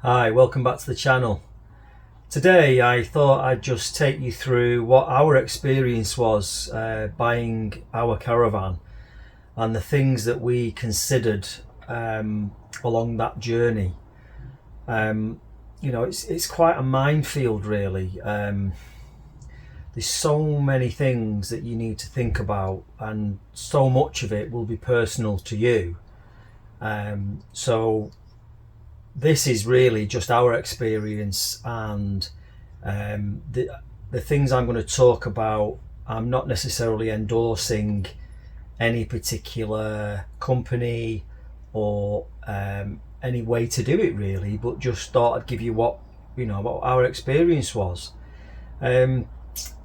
Hi, welcome back to the channel. Today I thought I'd just take you through what our experience was buying our caravan and the things that we considered along that journey. It's quite a minefield really. There's so many things that you need to think about, and so much of it will be personal to you. So this is really just our experience, and the things I'm going to talk about, I'm not necessarily endorsing any particular company or any way to do it really, but just thought I'd give you what our experience was.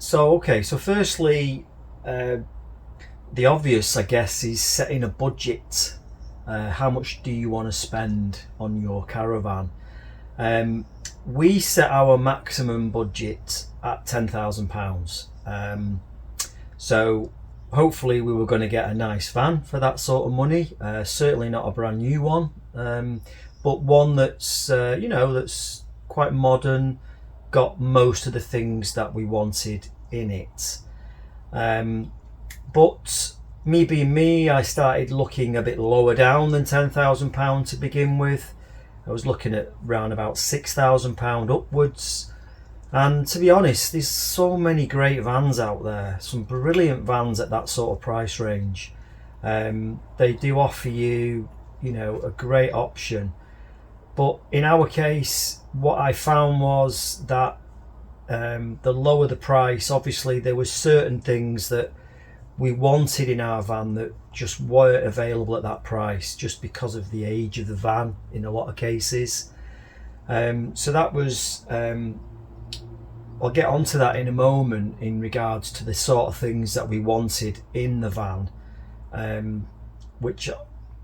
So firstly, the obvious, I guess, is setting a budget. How much do you want to spend on your caravan? We set our maximum budget at £10,000. So hopefully we were going to get a nice van for that sort of money. Certainly not a brand new one, but one that's that's quite modern, got most of the things that we wanted in it. But me being me, I started looking a bit lower down than £10,000 to begin with. I was looking at around about £6,000 upwards. And to be honest, there's so many great vans out there, some brilliant vans at that sort of price range. They do offer you, a great option. But in our case, what I found was that the lower the price, obviously there were certain things that we wanted in our van that just weren't available at that price, just because of the age of the van in a lot of cases. So that was, I'll get onto that in a moment in regards to the sort of things that we wanted in the van, which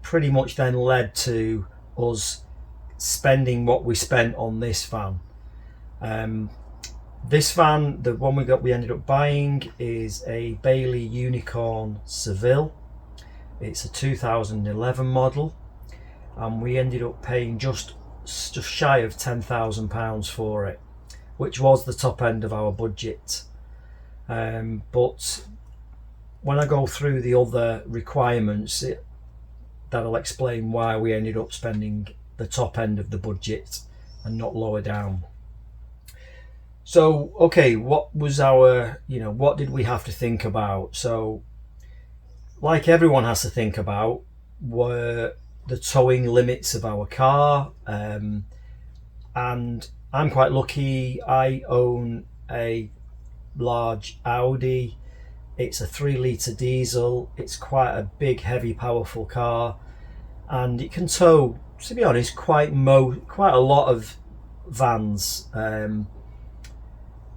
pretty much then led to us spending what we spent on this van. This van, the one we ended up buying, is a Bailey Unicorn Seville. It's a 2011 model, and we ended up paying just shy of £10,000 for it, which was the top end of our budget. But when I go through the other requirements, that'll explain why we ended up spending the top end of the budget and not lower down. So, what was our, what did we have to think about? So, like everyone has to think about, were the towing limits of our car. And I'm quite lucky, I own a large Audi. It's a 3-litre diesel. It's quite a big, heavy, powerful car. And it can tow, to be honest, quite a lot of vans.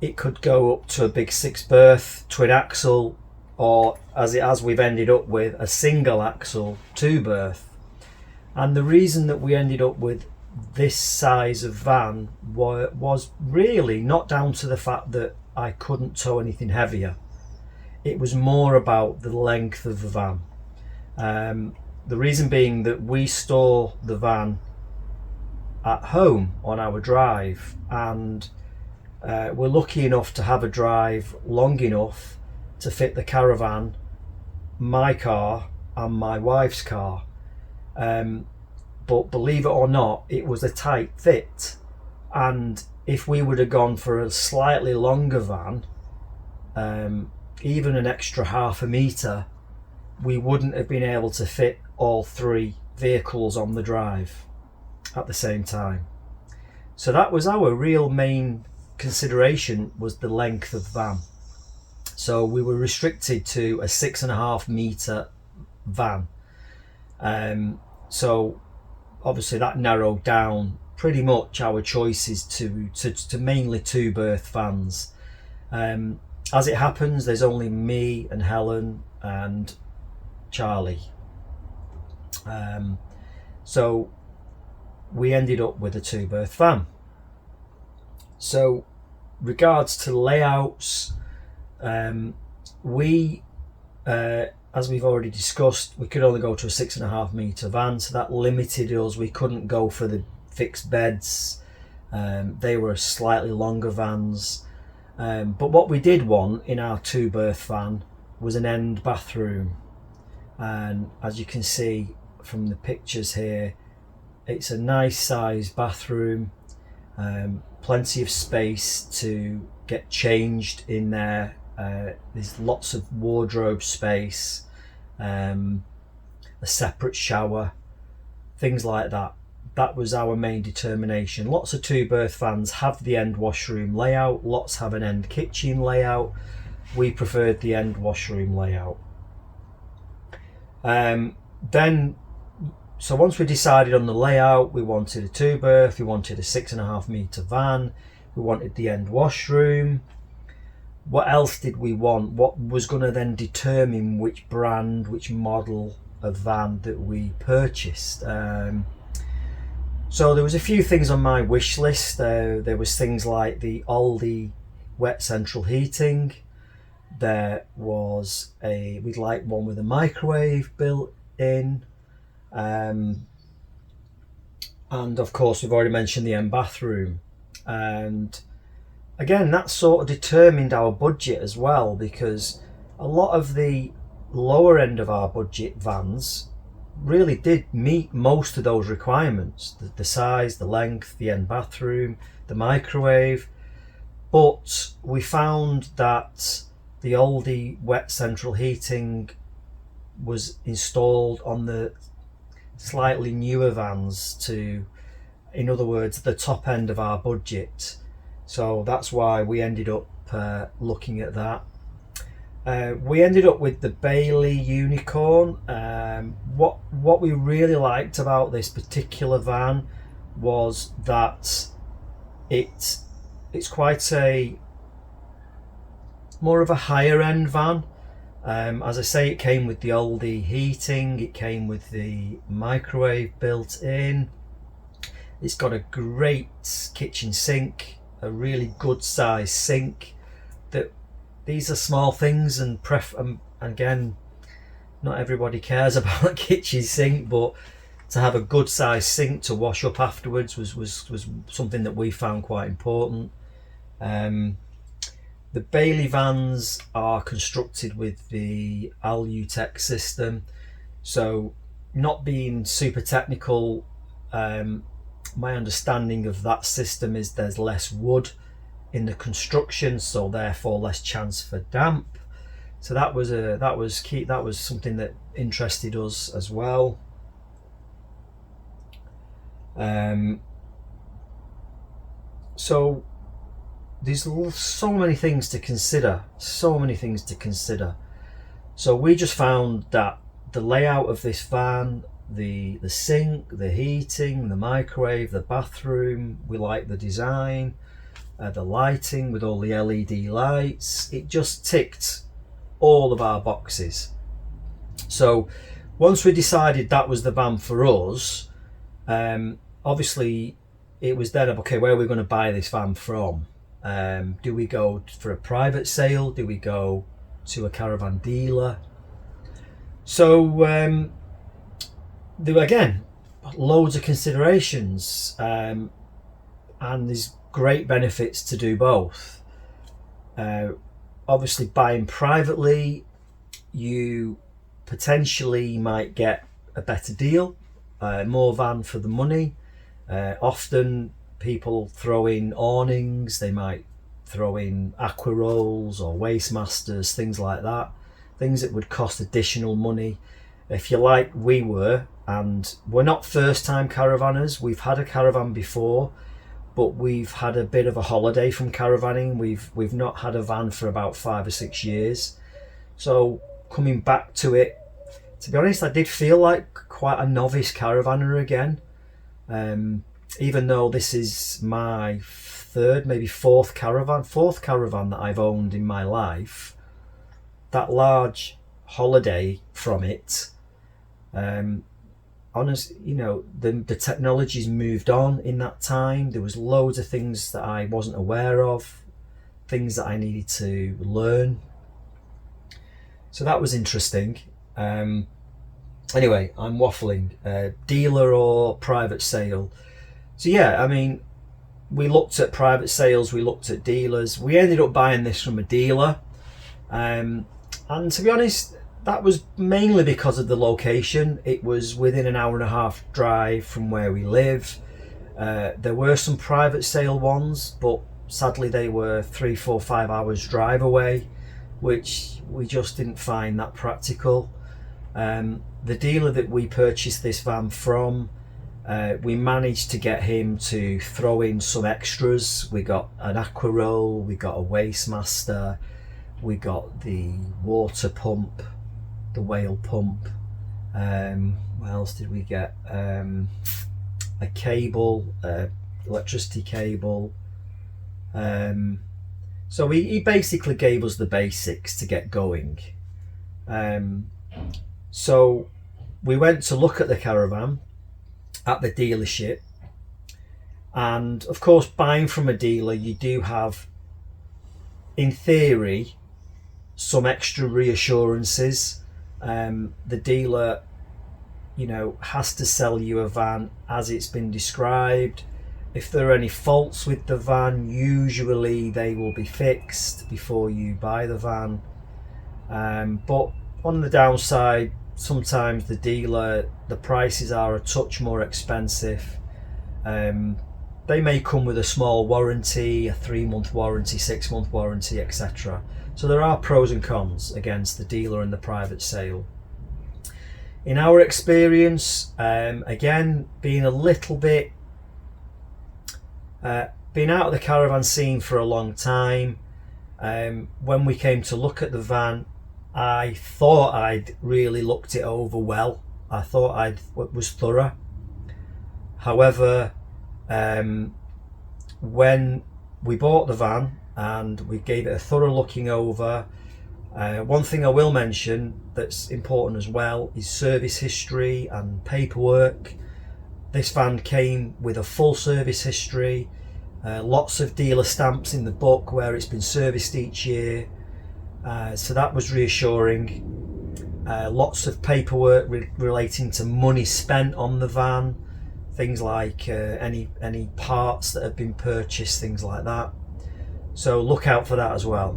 It could go up to a big 6-berth twin axle, or as we've ended up with, a single axle 2-berth. And the reason that we ended up with this size of van was really not down to the fact that I couldn't tow anything heavier. It was more about the length of the van. The reason being that we store the van at home on our drive, and we're lucky enough to have a drive long enough to fit the caravan, my car and my wife's car. But believe it or not, it was a tight fit, and if we would have gone for a slightly longer van, even an extra half a metre, we wouldn't have been able to fit all 3 vehicles on the drive at the same time. So that was our real main consideration, was the length of van. So we were restricted to a 6.5 metre van. So obviously that narrowed down pretty much our choices to mainly 2-berth vans. As it happens, there's only me and Helen and Charlie. So we ended up with a 2-berth van. So regards to layouts, we as we've already discussed, we could only go to a 6.5 metre van, so that limited us. We couldn't go for the fixed beds. They were slightly longer vans. But what we did want in our 2-berth van was an end bathroom. And as you can see from the pictures here, it's a nice sized bathroom, plenty of space to get changed in there. There's lots of wardrobe space, a separate shower, things like that. That was our main determination. Lots of 2-berth vans have the end washroom layout, lots have an end kitchen layout. We preferred the end washroom layout. So once we decided on the layout, we wanted a 2-berth, we wanted a 6.5 metre van, we wanted the end washroom. What else did we want? What was going to then determine which brand, which model of van that we purchased? So there was a few things on my wish list. There was things like the Aldi wet central heating. There was we'd like one with a microwave built in. And of course we've already mentioned the end bathroom. And again, that sort of determined our budget as well, because a lot of the lower end of our budget vans really did meet most of those requirements, the size, the length, the end bathroom, the microwave. But we found that the Aldi wet central heating was installed on the slightly newer vans, to, in other words, the top end of our budget. So that's why we ended up looking at that. We ended up with the Bailey Unicorn. What we really liked about this particular van was that it's quite a more of a higher end van. As I say, it came with the Aldi heating, it came with the microwave built in. It's got a great kitchen sink, a really good size sink. These are small things, and again, not everybody cares about a kitchen sink, but to have a good size sink to wash up afterwards was something that we found quite important. The Bailey vans are constructed with the Alutech system, so not being super technical, my understanding of that system is there's less wood in the construction, so therefore less chance for damp. So that was key. That was something that interested us as well. So there's so many things to consider. So we just found that the layout of this van, the sink, the heating, the microwave, the bathroom, we like the design, the lighting with all the LED lights. It just ticked all of our boxes. So once we decided that was the van for us, obviously it was then, okay, where are we going to buy this van from? Do we go for a private sale? Do we go to a Caravan dealer? So there were, again, loads of considerations, and there's great benefits to do both. Obviously, buying privately, you potentially might get a better deal, more van for the money. Often people throw in awnings, they might throw in aqua rolls or waste masters, things like that, things that would cost additional money. If you're like we were, and we're not first time caravanners, we've had a caravan before, but we've had a bit of a holiday from caravanning. We've not had a van for about 5 or 6 years. So coming back to it, to be honest, I did feel like quite a novice caravaner again. Even though this is my third, maybe fourth caravan that I've owned in my life, that large holiday from it, honest, you know, the technology's moved on in that time. There was loads of things that I wasn't aware of, things that I needed to learn. So that was interesting. Anyway, I'm waffling. Dealer or private sale. So yeah, I mean, we looked at private sales, we looked at dealers. We ended up buying this from a dealer, and to be honest, that was mainly because of the location. It was within an hour and a half drive from where we live. There were some private sale ones, but sadly they were 3, 4, 5 hours drive away, which we just didn't find that practical. The dealer that we purchased this van from, we managed to get him to throw in some extras. We got an aqua roll, we got a waste master, we got the water pump, the whale pump. What else did we get? A cable, electricity cable. So he basically gave us the basics to get going. So we went to look at the Caravan at the dealership, and of course, buying from a dealer, you do have, in theory, some extra reassurances. The dealer, has to sell you a van as it's been described. If there are any faults with the van, usually they will be fixed before you buy the van. But on the downside, sometimes the dealer, the prices are a touch more expensive. They may come with a small warranty, a 3-month warranty, 6-month warranty, etc. So there are pros and cons against the dealer and the private sale. In our experience, again, being a little bit, been out of the caravan scene for a long time, when we came to look at the van, I thought I'd really looked it over well. I thought I was thorough. However, when we bought the van and we gave it a thorough looking over, one thing I will mention that's important as well is service history and paperwork. This van came with a full service history, lots of dealer stamps in the book where it's been serviced each year. So that was reassuring. Lots of paperwork relating to money spent on the van, things like any parts that have been purchased, things like that. So look out for that as well.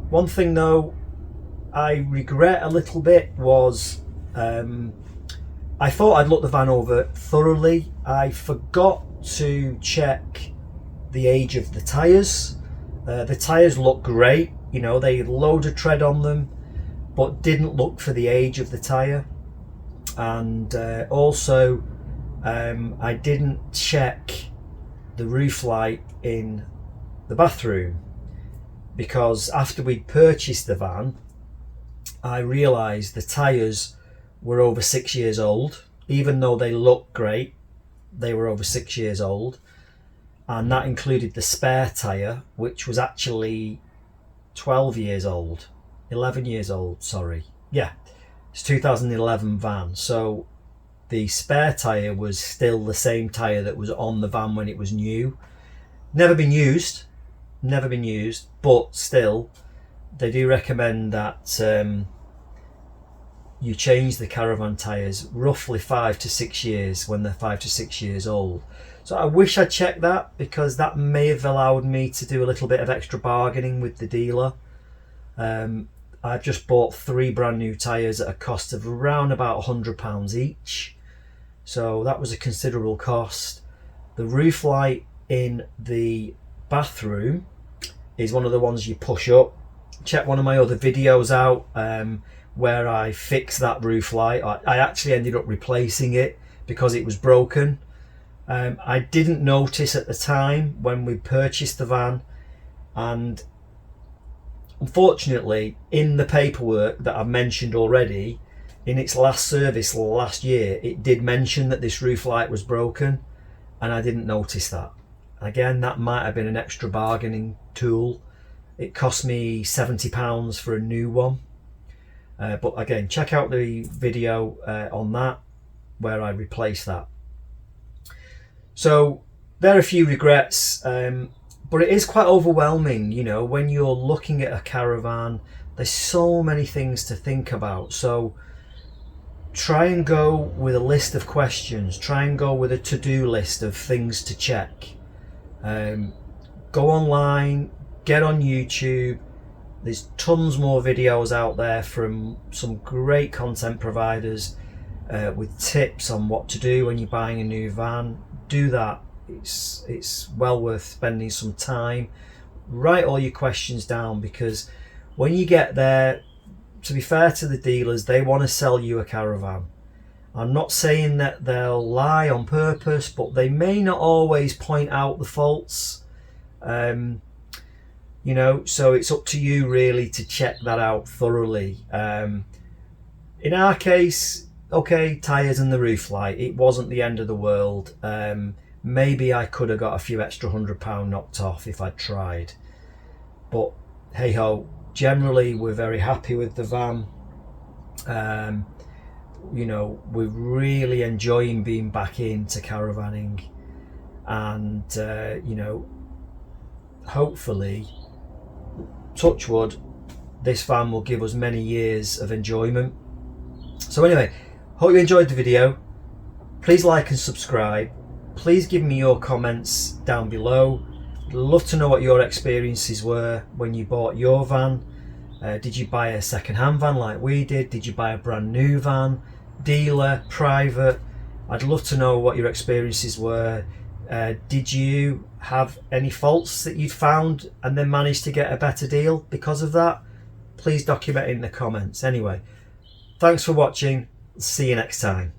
One thing though I regret a little bit was I thought I'd looked the van over thoroughly. I forgot to check the age of the tyres. The tyres look great. They had loads of tread on them, but didn't look for the age of the tyre. And also, I didn't check the roof light in the bathroom, because after we'd purchased the van, I realised the tyres were over 6 years old. Even though they look great, they were over 6 years old. And that included the spare tyre, which was actually 12 years old, 11 years old, sorry. Yeah, it's 2011 van. So the spare tyre was still the same tyre that was on the van when it was new. Never been used, but still, they do recommend that you change the Caravan tyres roughly 5 to 6 years when they're 5 to 6 years old. So I wish I'd checked that, because that may have allowed me to do a little bit of extra bargaining with the dealer. I've just bought 3 brand new tyres at a cost of around about £100 each. So that was a considerable cost. The roof light in the bathroom is one of the ones you push up. Check one of my other videos out where I fixed that roof light. I actually ended up replacing it because it was broken. I didn't notice at the time when we purchased the van, and unfortunately in the paperwork that I've mentioned already, in its last service last year, it did mention that this roof light was broken, and I didn't notice that. Again, that might have been an extra bargaining tool. It cost me £70 for a new one. But again, check out the video on that where I replaced that. So there are a few regrets, but it is quite overwhelming, when you're looking at a Caravan. There's so many things to think about. So try and go with a list of questions. Try and go with a to-do list of things to check. Go online, get on YouTube. There's tons more videos out there from some great content providers with tips on what to do when you're buying a new van. Do that. It's well worth spending some time. Write all your questions down, because when you get there, to be fair to the dealers, they want to sell you a Caravan. I'm not saying that they'll lie on purpose, but they may not always point out the faults. You know, so it's up to you really to check that out thoroughly. In our case, okay, tyres and the roof light, it wasn't the end of the world. Maybe I could have got a few extra £100 knocked off if I'd tried. But hey ho, generally we're very happy with the van. You know, we're really enjoying being back into caravanning, and you know, hopefully, touch wood, this van will give us many years of enjoyment. So anyway, hope you enjoyed the video. Please like and subscribe. Please give me your comments down below. I'd love to know what your experiences were when you bought your van. Did you buy a second-hand van like we did? Did you buy a brand new van? Dealer, private? I'd love to know what your experiences were. Did you have any faults that you'd found and then managed to get a better deal because of that? Please document it in the comments. Anyway, thanks for watching. See you next time.